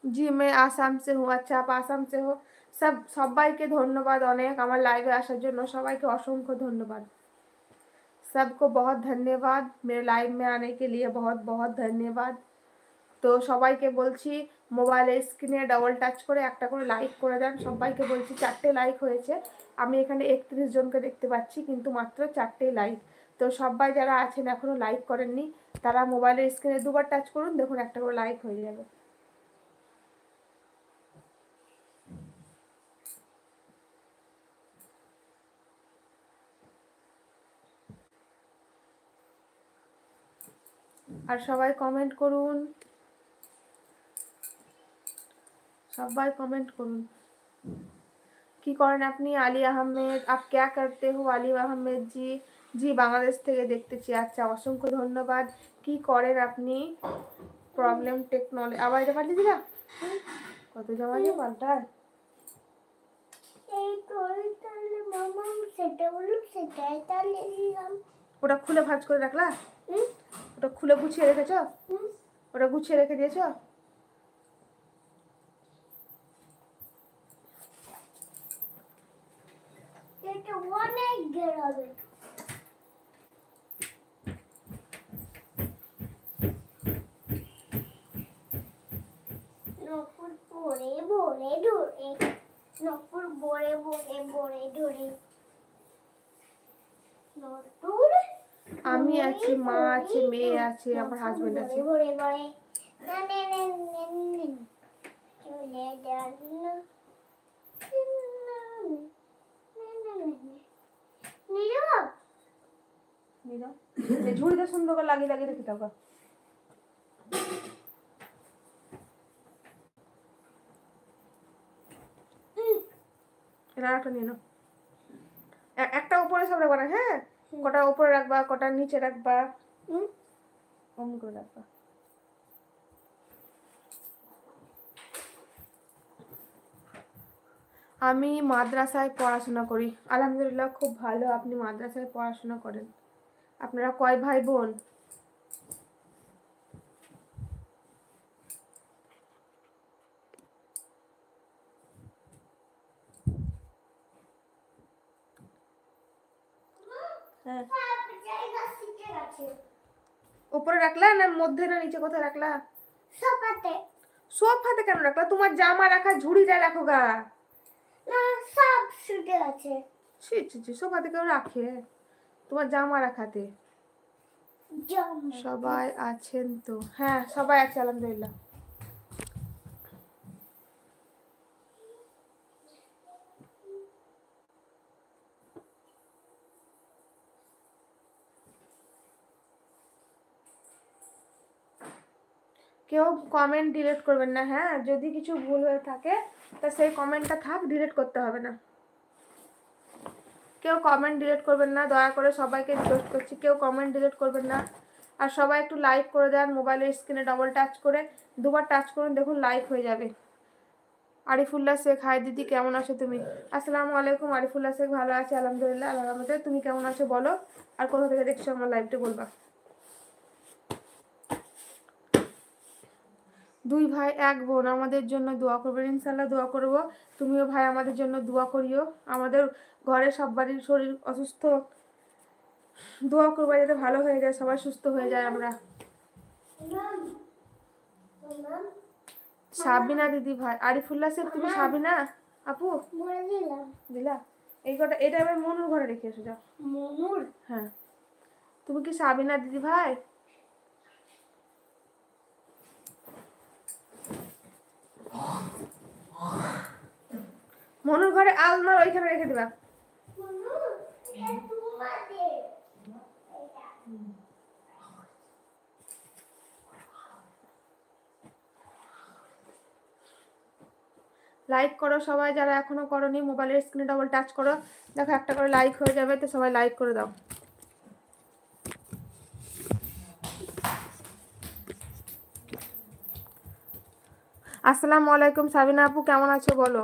जी मैं आसाम से हूँ। अच्छा आप आसाम से हो। सब सबाइके धन्यवाद अनेक आमार लाइवे आसार जोन्नो सबाइके असंख्य धन्यवाद। सबको बहुत धन्यवाद मेरे लाइव में आने के लिए, बहुत बहुत धन्यवाद। तो सबाइके बोलছি मोबाइल स्क्रिने डबल टाच করে একটা করে লাইক করে দেন। সবাইকে বলছি 4টে লাইক হয়েছে। আমি এখানে 31 জনকে দেখতে পাচ্ছি কিন্তু মাত্র 4টে লাইক। তো সবাই যারা আছেন এখনো লাইক করেননি তারা মোবাইলের স্ক্রিনে দুবার টাচ করুন, দেখুন একটা করে লাইক হয়ে যাবে। আর সবাই কমেন্ট করুন, সবাই কমেন্ট করুন। কি করেন আপনি? আলী আহমেদ, आप क्या करते हो? আলী আহমেদ জি, জি বাংলাদেশ থেকে দেখতেছি। আচ্ছা অসংখ্য ধন্যবাদ। কি করেন আপনি? প্রবলেম টেকনোলজি আবার এটা পাল্টে দিলা? কত জমা দিয়ে পাল্টায়? এই তো তাহলে মামা সেটা বললো সেটাই তাহলে দিলাম। ওটা খুলে ভাঁজ করে রাখলা? ওটা খুলে গুছিয়ে রেখেছো? ওটা গুছিয়ে রেখে দিয়েছো? এটা অনেক গেরাবে। নপুর পরে বলে ধরে, নপুর বলে বলে বলে ধরে, নপুর আমি আছি, মা আছে, মেয়ে আছে, আমার হাজবেন্ড আছে। বলে বলে না না না না চলে যান না নীরব নীরব এই ঝুড়িটা সুন্দর করে লাগিয়ে লাগিয়ে রেখে দাও। একটা নিয়ে নাও, একটা উপরে সব রাখবা না, হ্যাঁ কটা উপরে রাখবা কটা নিচে রাখবা, অমন করে রাখবা। আমি মাদ্রাসায় পড়াশোনা করি। আলহামদুলিল্লাহ খুব ভালো, আপনি মাদ্রাসায় পড়াশোনা করেন। আপনারা কয় ভাই বোন? হ্যাঁ উপরে রাখলা না মধ্যে না নিচে কোথায় রাখলা? সোফাতে। সোফাতে কেন রাখলা? তোমার জামা রাখা ঝুড়িটা রাখো গা। না সব শুটে আছে। ছি ছি ছি সোফাতে কেউ রাখে? তোমার জামা রাখাতে। সবাই আছেন তো? হ্যাঁ সবাই আছে আলহামদুলিল্লাহ। কেউ কমেন্ট ডিলিট করবেন না, হ্যাঁ যদি কিছু ভুল হয়ে থাকে তা সেই কমেন্টটা থাক, ডিলিট করতে হবে না। কেউ কমেন্ট ডিলিট করবেন না দয়া করে, সবাইকে রিকোয়েস্ট করছি কেউ কমেন্ট ডিলিট করবেন না। আর সবাই একটু লাইক করে দেন, মোবাইলের স্ক্রিনে ডবল টাচ করে দুবার টাচ করুন, দেখুন লাইক হয়ে যাবে। আরিফুল্লাহ শেখ, হাই দিদি কেমন আছো তুমি? আসসালামু আলাইকুম। আরিফুল্লাহ শেখ ভালো আছে আলহামদুলিল্লাহ আল্লাহর রহমতে। তুমি কেমন আছো বলো, আর কোথা থেকে দেখছো আমার লাইভটা বলবা। দুই ভাই এক বোন, আমাদের জন্য দোয়া করবেন, ইনশাল্লাহ দোয়া করব। তুমিও ভাই আমাদের জন্য দোয়া করিও। আমাদের ঘরে সবারই শরীর অসুস্থ, দোয়া করবো যাতে ভালো হয়ে যায়, সবাই সুস্থ হয়ে যায়। আমরা সাবিনা দিদি ভাই, আরিফুল্লাহ শেখ তুমি সাবিনা আপু দিলা? এই কটা এটা এবার মনুর ঘরে রেখে এসো যাও। মনুর? হ্যাঁ তুমি কি সাবিনা দিদি ভাই? মনুর ঘরে আলমার ওইখানে রেখে দিবা। লাইক করো সবাই যারা এখনো করোনি, মোবাইলের স্ক্রিনে ডবল টাচ করো, দেখো একটা করে লাইক হয়ে যাবে, তো সবাই লাইক করে দাও। আসসালামু আলাইকুম সাবিনা আপু কেমন আছো বলো।